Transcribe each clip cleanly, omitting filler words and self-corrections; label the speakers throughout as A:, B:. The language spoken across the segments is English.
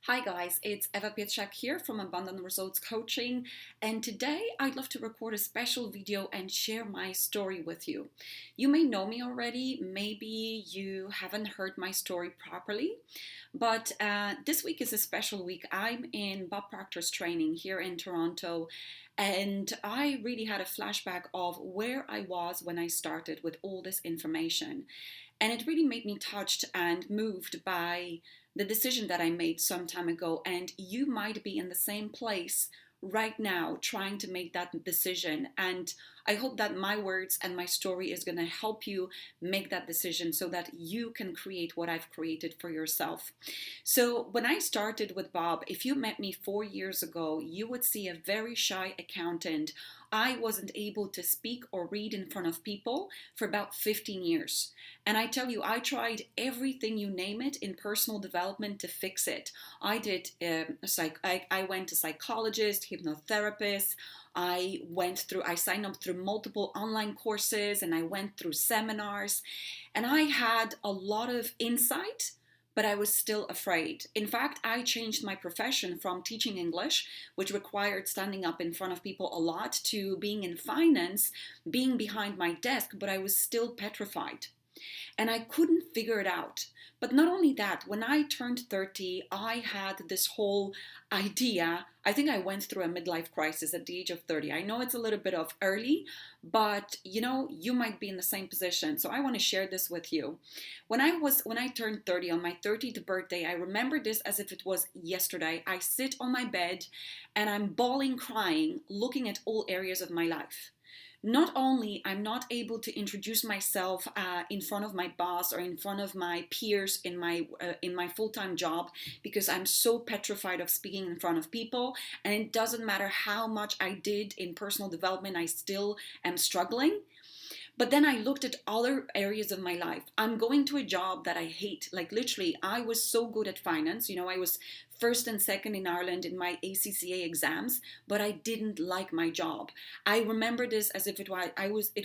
A: Hi guys, it's Eva Pietrzak here from Abundant Results Coaching, and today I'd love to record a special video and share my story with you. You may know me already, maybe you haven't heard my story properly, but this week is a special week. I'm in BobProctor's training here in Toronto, and I really had a flashback of where I was when I started with all this information. And it really made me touched and moved by the decision that I made some time ago. And you might be in the same place right now trying to make that decision. And I hope that my words and my story is going to help you make that decision so that you can create what I've created for yourself. So when I started with Bob, if you met me 4 years ago, you would see a very shy accountant. I wasn't able to speak or read in front of people for about 15 years. And I tell you, I tried everything you name it in personal development to fix it. I did, I went to psychologists, hypnotherapists. I signed up through multiple online courses and I went through seminars. And I had a lot of insight, but I was still afraid. In fact, I changed my profession from teaching English, which required standing up in front of people a lot, to being in finance, being behind my desk, but I was still petrified. And I couldn't figure it out. But not only that, when I turned 30, I had this whole idea. I think I went through a midlife crisis at the age of 30. I know it's a little bit of early, but you might be in the same position. So I want to share this with you. When I turned 30 on my 30th birthday, I remember this as if it was yesterday. I sit on my bed and I'm bawling, crying, looking at all areas of my life. Not only I'm not able to introduce myself in front of my boss or in front of my peers in my full-time job, because I'm so petrified of speaking in front of people, and it doesn't matter how much I did in personal development, I still am struggling. But then I looked at other areas of my life. I'm going to a job that I hate. Like literally, I was so good at finance. I was first and second in Ireland in my ACCA exams, but I didn't like my job. I remember this as if it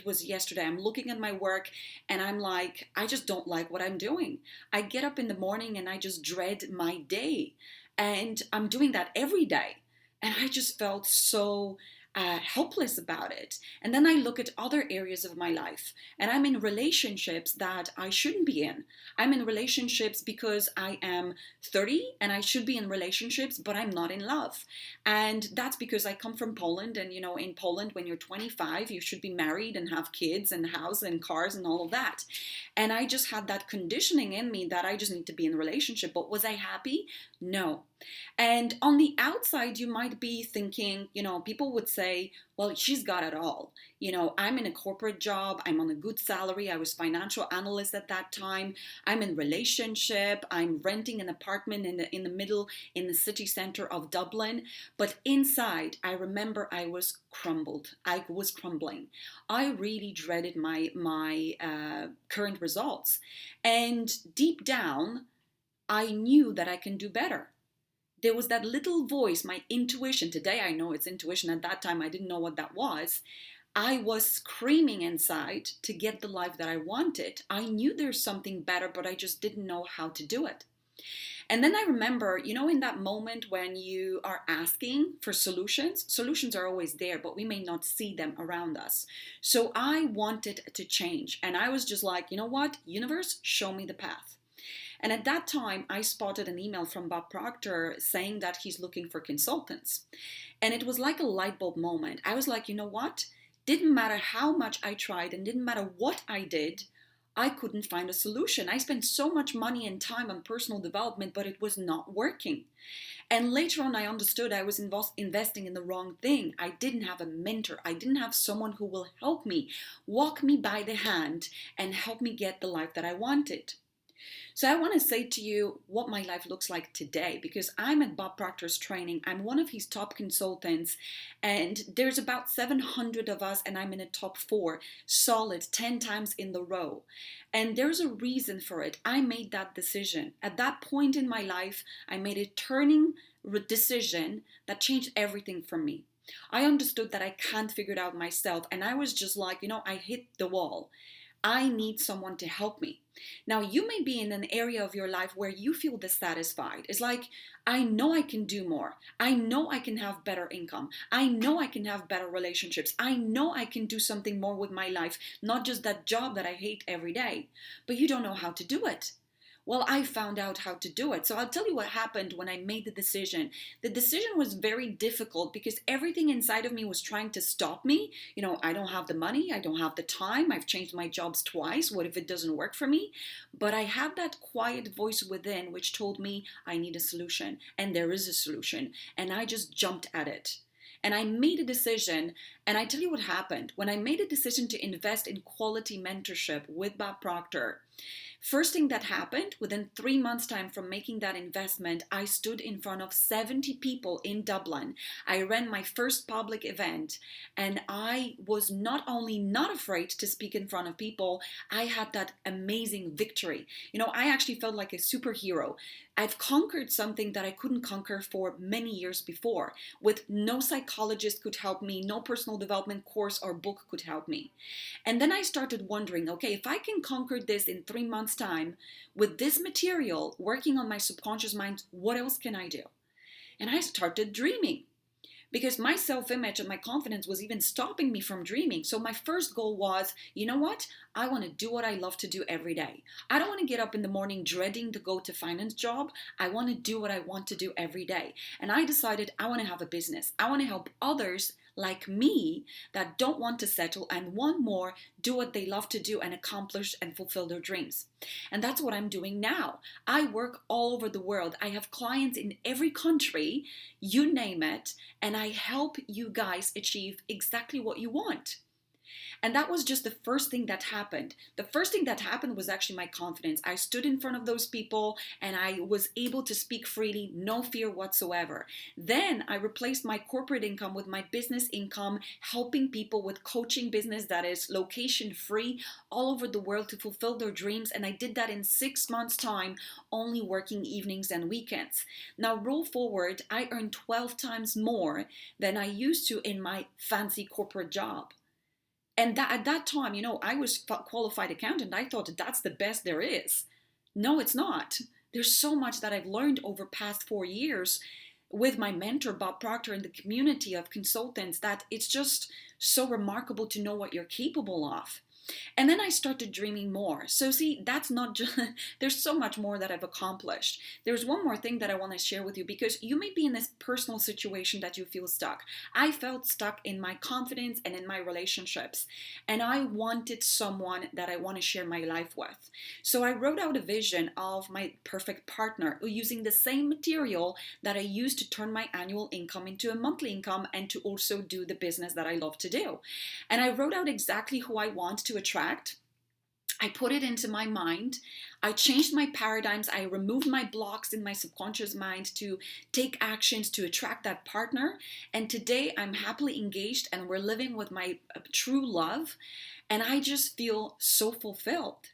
A: was yesterday. I'm looking at my work and I'm like, I just don't like what I'm doing. I get up in the morning and I just dread my day. And I'm doing that every day. And I just felt so helpless about it. And then I look at other areas of my life and I'm in relationships that I shouldn't be in. I'm in relationships because I am 30 and I should be in relationships, but I'm not in love. And that's because I come from Poland. And in Poland, when you're 25, you should be married and have kids and house and cars and all of that. And I just had that conditioning in me that I just need to be in a relationship. But was I happy? No. And on the outside, you might be thinking, people would say, well, she's got it all. I'm in a corporate job. I'm on a good salary. I was financial analyst at that time. I'm in relationship. I'm renting an apartment in the middle, in the city center of Dublin. But inside, I remember I was crumbled. I was crumbling. I really dreaded my current results. And deep down, I knew that I can do better. There was that little voice, my intuition. Today I know it's intuition. At that time I didn't know what that was. I was screaming inside to get the life that I wanted. I knew there's something better, but I just didn't know how to do it. And then I remember, in that moment when you are asking for solutions are always there, but we may not see them around us. So I wanted to change. And I was just like, you know what, universe, show me the path. And at that time, I spotted an email from BobProctor saying that he's looking for consultants. And it was like a light bulb moment. I was like, you know what? Didn't matter how much I tried and didn't matter what I did, I couldn't find a solution. I spent so much money and time on personal development, but it was not working. And later on, I understood I was investing in the wrong thing. I didn't have a mentor. I didn't have someone who will help me, walk me by the hand, and help me get the life that I wanted. So I want to say to you what my life looks like today, because I'm at Bob Proctor's training. I'm one of his top consultants, and there's about 700 of us, and I'm in the top 4, solid 10 times in the row. And there's a reason for it. I made that decision. At that point in my life, I made a turning decision that changed everything for me. I understood that I can't figure it out myself, and I was just like, I hit the wall. I need someone to help me. Now, you may be in an area of your life where you feel dissatisfied. It's like, I know I can do more. I know I can have better income. I know I can have better relationships. I know I can do something more with my life, not just that job that I hate every day. But you don't know how to do it. Well, I found out how to do it. So I'll tell you what happened when I made the decision. The decision was very difficult because everything inside of me was trying to stop me. I don't have the money. I don't have the time. I've changed my jobs twice. What if it doesn't work for me? But I had that quiet voice within which told me I need a solution. And there is a solution. And I just jumped at it. And I made a decision, and I tell you what happened. When I made a decision to invest in quality mentorship with BobProctor, first thing that happened, within 3 months' time from making that investment, I stood in front of 70 people in Dublin. I ran my first public event, and I was not only not afraid to speak in front of people, I had that amazing victory. I actually felt like a superhero. I've conquered something that I couldn't conquer for many years before. With no psychologist could help me, no personal development course or book could help me. And then I started wondering, okay, if I can conquer this in 3 months' time with this material, working on my subconscious mind, what else can I do? And I started dreaming, because my self-image and my confidence was even stopping me from dreaming. So my first goal was, you know what? I want to do what I love to do every day. I don't want to get up in the morning dreading to go to finance job. I want to do what I want to do every day. And I decided I want to have a business. I want to help others like me that don't want to settle and want more, do what they love to do and accomplish and fulfill their dreams. And that's what I'm doing now. I work all over the world. I have clients in every country, you name it, and I help you guys achieve exactly what you want. And that was just the first thing that happened. The first thing that happened was actually my confidence. I stood in front of those people and I was able to speak freely, no fear whatsoever. Then I replaced my corporate income with my business income, helping people with coaching business that is location free all over the world to fulfill their dreams. And I did that in 6 months' time, only working evenings and weekends. Now roll forward, I earn 12 times more than I used to in my fancy corporate job. And at that time, I was a qualified accountant. I thought that's the best there is. No, it's not. There's so much that I've learned over past 4 years with my mentor, Bob Proctor, and the community of consultants that it's just so remarkable to know what you're capable of. And then I started dreaming more. So see, that's not just, there's so much more that I've accomplished. There's one more thing that I want to share with you, because you may be in this personal situation that you feel stuck. I felt stuck in my confidence and in my relationships. And I wanted someone that I want to share my life with. So I wrote out a vision of my perfect partner using the same material that I used to turn my annual income into a monthly income and to also do the business that I love to do. And I wrote out exactly who I want to attract. I put it into my mind. I changed my paradigms. I removed my blocks in my subconscious mind to take actions to attract that partner. And today I'm happily engaged and we're living with my true love. And I just feel so fulfilled.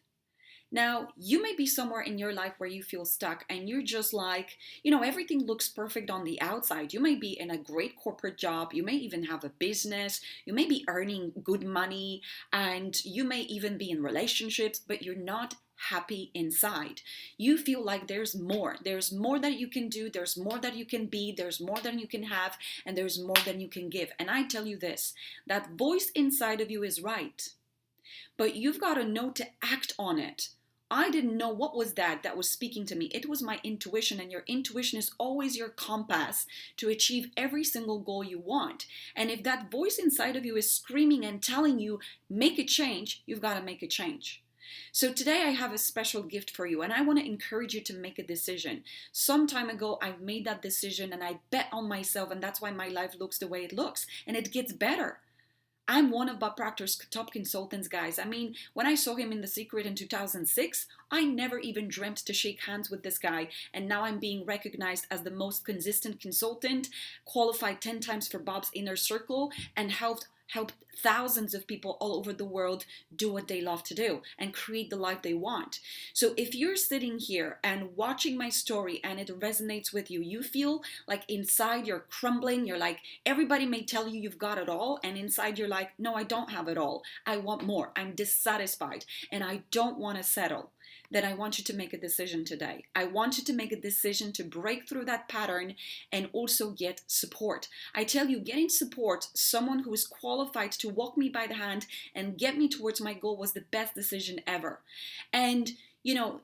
A: Now, you may be somewhere in your life where you feel stuck and you're just like, everything looks perfect on the outside. You may be in a great corporate job. You may even have a business. You may be earning good money and you may even be in relationships, but you're not happy inside. You feel like there's more. There's more that you can do. There's more that you can be. There's more than you can have. And there's more than you can give. And I tell you this, that voice inside of you is right. But you've got to know to act on it. I didn't know what was that was speaking to me. It was my intuition, and your intuition is always your compass to achieve every single goal you want. And if that voice inside of you is screaming and telling you, make a change, you've got to make a change. So today I have a special gift for you, and I want to encourage you to make a decision. Some time ago, I made that decision and I bet on myself, and that's why my life looks the way it looks, and it gets better. I'm one of Bob Proctor's top consultants, guys. I mean, when I saw him in The Secret in 2006, I never even dreamt to shake hands with this guy. And now I'm being recognized as the most consistent consultant, qualified 10 times for Bob's Inner Circle, and helped helped thousands of people all over the world do what they love to do and create the life they want. So if you're sitting here and watching my story and it resonates with you, you feel like inside you're crumbling, you're like, everybody may tell you you've got it all, and inside you're like, no, I don't have it all. I want more. I'm dissatisfied and I don't want to settle. Then I want you to make a decision today. I want you to make a decision to break through that pattern and also get support. I tell you, getting support, someone who is qualified to walk me by the hand and get me towards my goal, was the best decision ever. And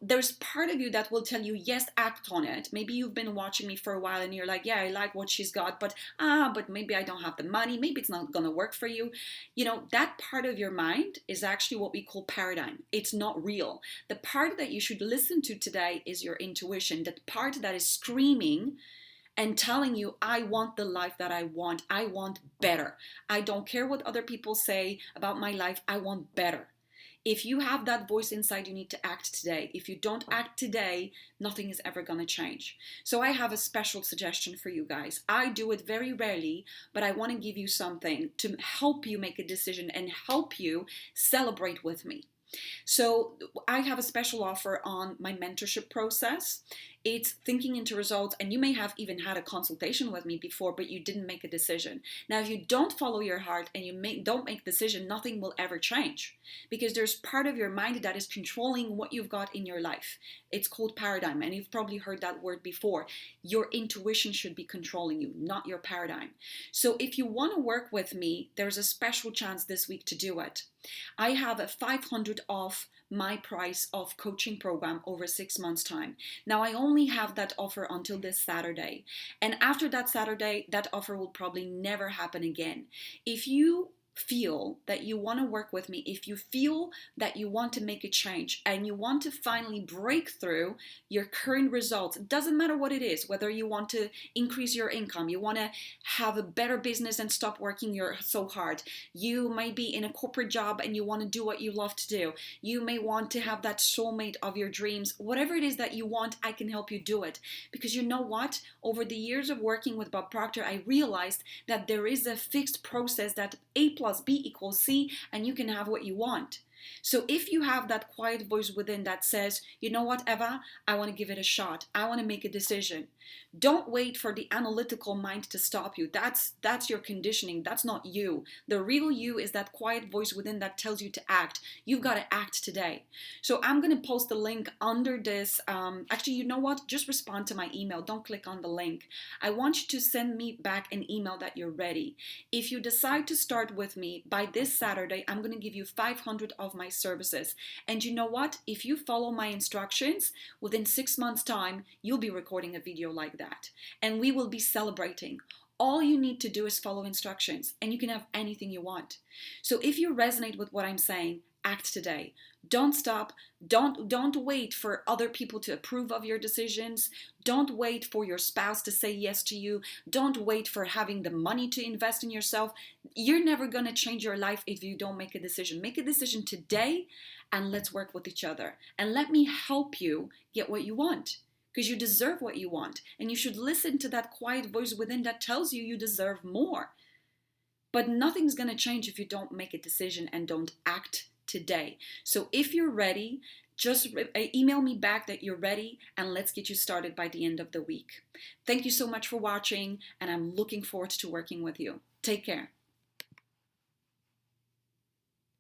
A: there's part of you that will tell you, yes, act on it. Maybe you've been watching me for a while and you're like, yeah, I like what she's got, but maybe I don't have the money. Maybe it's not going to work for you. That part of your mind is actually what we call paradigm. It's not real. The part that you should listen to today is your intuition, that part that is screaming and telling you, I want the life that I want. I want better. I don't care what other people say about my life. I want better. If you have that voice inside, you need to act today. If you don't act today, nothing is ever going to change. So I have a special suggestion for you guys. I do it very rarely, but I want to give you something to help you make a decision and help you celebrate with me. So I have a special offer on my mentorship process. It's thinking into results, and you may have even had a consultation with me before, but you didn't make a decision. Now, if you don't follow your heart and you don't make a decision, nothing will ever change, because there's part of your mind that is controlling what you've got in your life. It's called paradigm, and you've probably heard that word before. Your intuition should be controlling you, not your paradigm. So if you want to work with me, there's a special chance this week to do it. I have a 500 off my price of coaching program over 6 months time. Now I only have that offer until this Saturday. And after that Saturday, that offer will probably never happen again. If you feel that you want to work with me, if you feel that you want to make a change and you want to finally break through your current results, it doesn't matter what it is, whether you want to increase your income, you want to have a better business and stop working so hard, you might be in a corporate job and you want to do what you love to do, you may want to have that soulmate of your dreams, whatever it is that you want, I can help you do it. Because you know what? Over the years of working with BobProctor, I realized that there is a fixed process that A plus B equals C, and you can have what you want. So if you have that quiet voice within that says, you know what, Eva, I want to give it a shot. I want to make a decision. Don't wait for the analytical mind to stop you. That's your conditioning. That's not you. The real you is that quiet voice within that tells you to act. You've got to act today. So I'm going to post the link under this. Actually, you know what? Just respond to my email. Don't click on the link. I want you to send me back an email that you're ready. If you decide to start with me by this Saturday, I'm going to give you 500 of my services. And you know what? If you follow my instructions, within 6 months' time, you'll be recording a video like that. And we will be celebrating. All you need to do is follow instructions, and you can have anything you want. So if you resonate with what I'm saying, act today. Don't stop. Don't wait for other people to approve of your decisions. Don't wait for your spouse to say yes to you. Don't wait for having the money to invest in yourself. You're never going to change your life if you don't make a decision. Make a decision today, and let's work with each other. And let me help you get what you want. Because you deserve what you want. And you should listen to that quiet voice within that tells you you deserve more. But nothing's going to change if you don't make a decision and don't act today. So if you're ready, just email me back that you're ready, and let's get you started by the end of the week. Thank you so much for watching, and I'm looking forward to working with you. Take care.